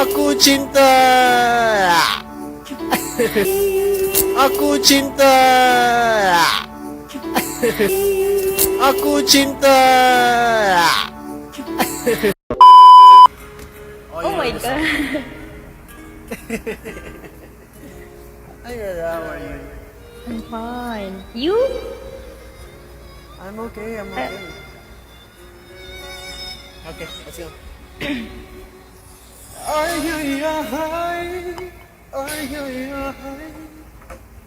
Aku cinta. Aku cinta. Aku cinta. Oh my God. Hi, Rara. How are you? I'm fine. You? I'm okay. I'm okay. Okay, let's go. Ay, ay, ay. Ay, ay, ay.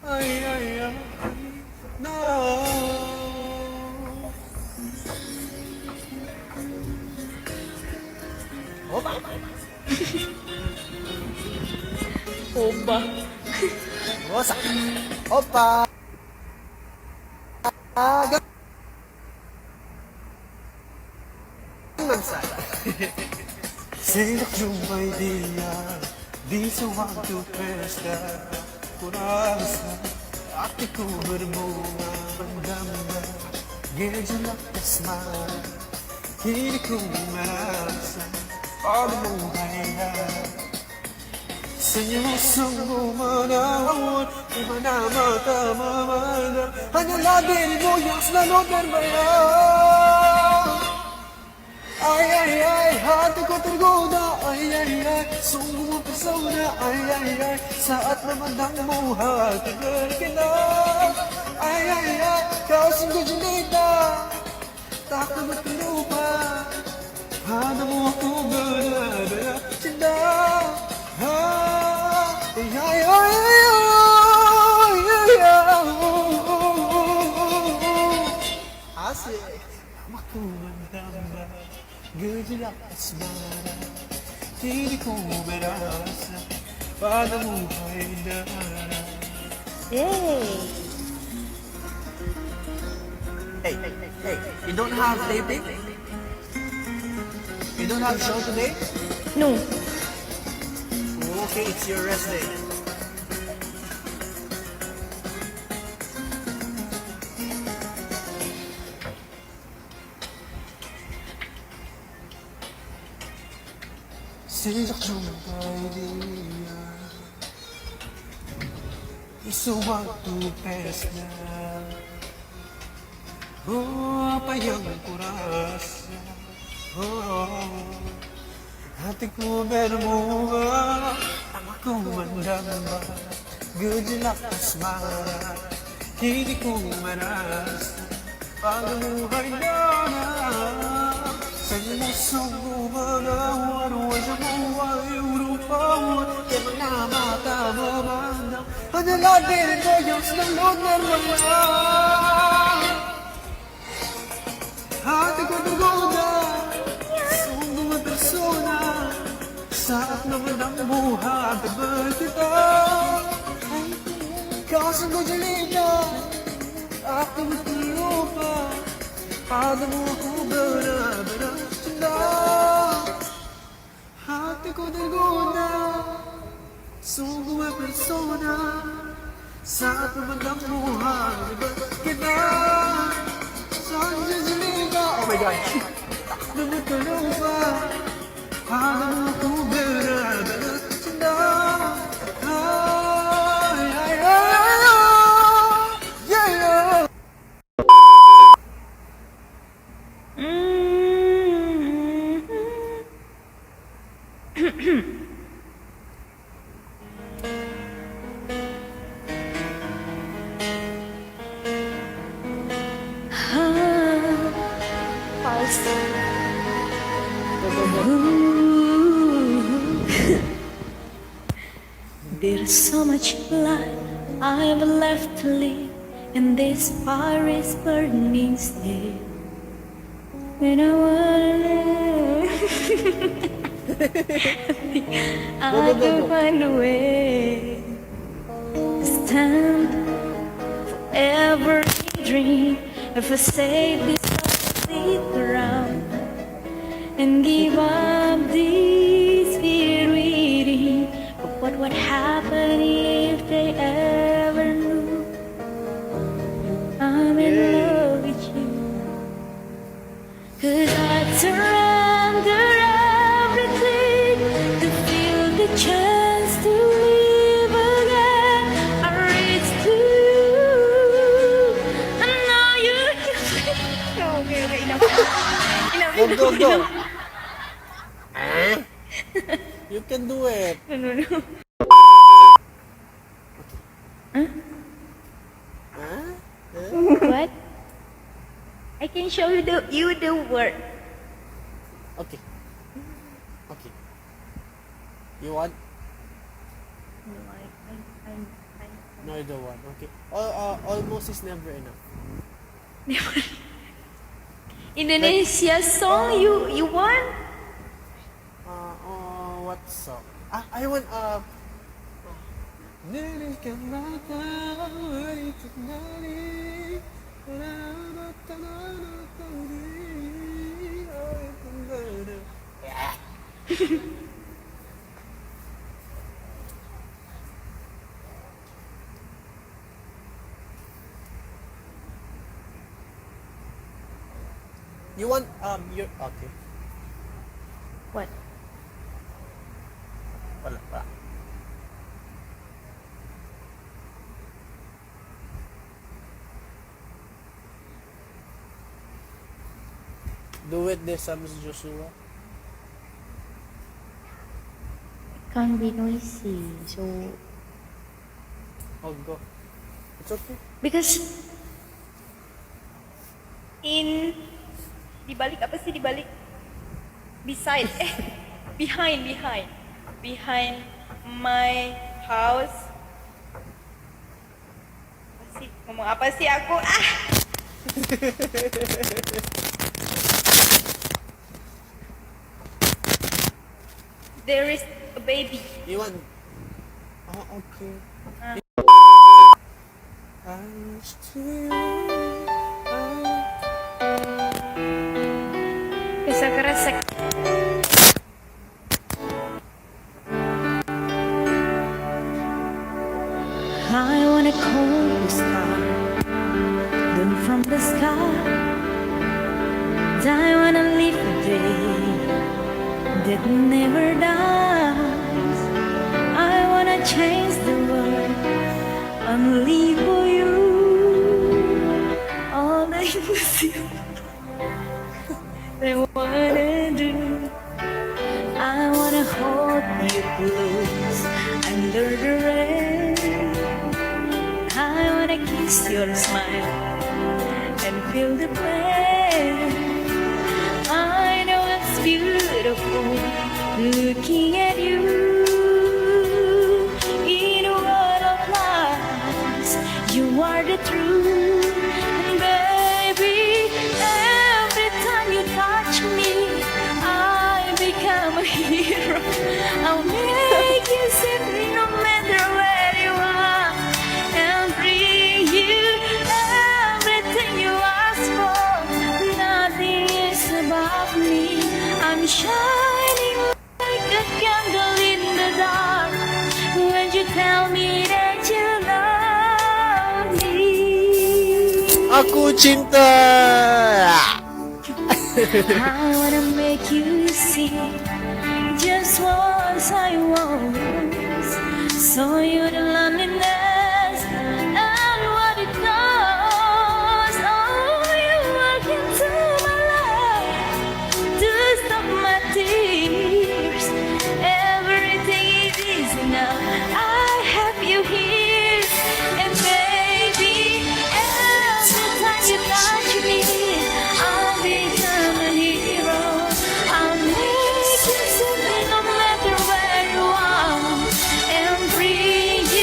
Ay, ay, ay. No. Opa. Oba. Rosa. Opa. Gangnam Style. Silak yung idea, di sa waktu pesta. Kurasa, ati ko bermunga pandamba. Gejolak kasmara, hindi ko marasa. Pagbuhay na, senyusong umanawan, di mana mata mamana. Hanyalah dirimu yang selalu terbayang. Ay, ay, ay, hatiku tergoda. Ay, ay, ay, sungguh mempesona. Ay, ay, ay, saat memandangmu hati berkilau. Ay, ay, ay, kau sungguh jelita, tak dapat lupa. Padamu aku benar-benar cinta. Ay, ay, ay, ay, ay, ay. Asik. Aku mendamba gejolak asmara, tidak ku merasa padamu hai dara. Yay. Hey, hey, you don't have taping? You don't have show today? No. Okay, it's your rest day. Silak yung idea, isuwag to pes na. Oh, apa yang kurasa. Oh, hatiku bermunga, aku mendamba gejolak asmara, kini ku merasa pagbuhay na. Senyusong umanawan, wajahmu ay urupawan, di mana mata memandang. Hanyalah dirimu yang selalu terbayang. Hatiku tergoda, sungguh mempesona. Saat memandangmu hampir berkitar. Kau sungguh jelita, aku terlupa. Padamu aku benar-benar cinta. Hatiku tergoda, sungguh mempesona. Saat memandangmu hampir berkitar. Sanjay jelita, oh my God, tak dapat terlupa. Padamu aku benar-benar cinta. Ay, ay, ay, ay, yeah, yeah. There's so much life I've left to live, and this fire is burning still. When I wanna I can find a way to stand forever in dream. If I save this sit around and give up this fear waiting. But what would happen if they ever knew I'm in love with you? 'Cause I'd surrender everything to feel go. You can do it. No. Huh? What? I can show you the word. Okay. You want? No, I'm No, you don't want. Okay. Almost is never enough. Indonesia song you want? What song? I want 내리ക്കാൻ 나타나리 나리 You want your okay. What? Wala. Do it this Miss Joshua. Can't be noisy, so Oh, go. It's okay. because dibalik apa sih dibalik? Beside behind my house. Ngomong apa sih aku? There is a baby. You want? Oh, okay. Keresek. I wanna call the star down from the sky. I wanna live a day that never dies. I wanna change the world only for you. All I wanna do, I wanna hold you close under the rain. I wanna kiss your smile and feel the pain. I know it's beautiful looking at you in a world of lies. You are the truth, and baby, every time you touch me, I become a hero. I'll make you safe no matter where you are, and bring you everything you ask for. Nothing is above me. I'm shining like a candle in the dark when you tell me that you love me. Aku cinta. I wanna make you see just once I was, so you the loneliness and what it does. Oh, you walk into my life to stop my tears. Everything is easy now. I have you here, and baby, every time you touch me, I'll become a hero. I'll make you something no matter where you are, and bring you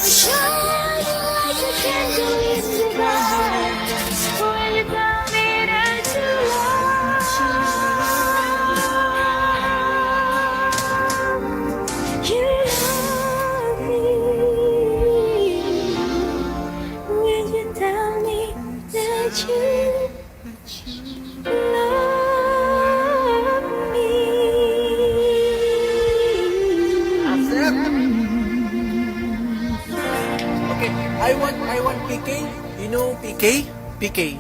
Shine like a candle in the dark when you tell me that you love. You love me when you tell me that you love me. Okay, I want PK. You know PK? PK.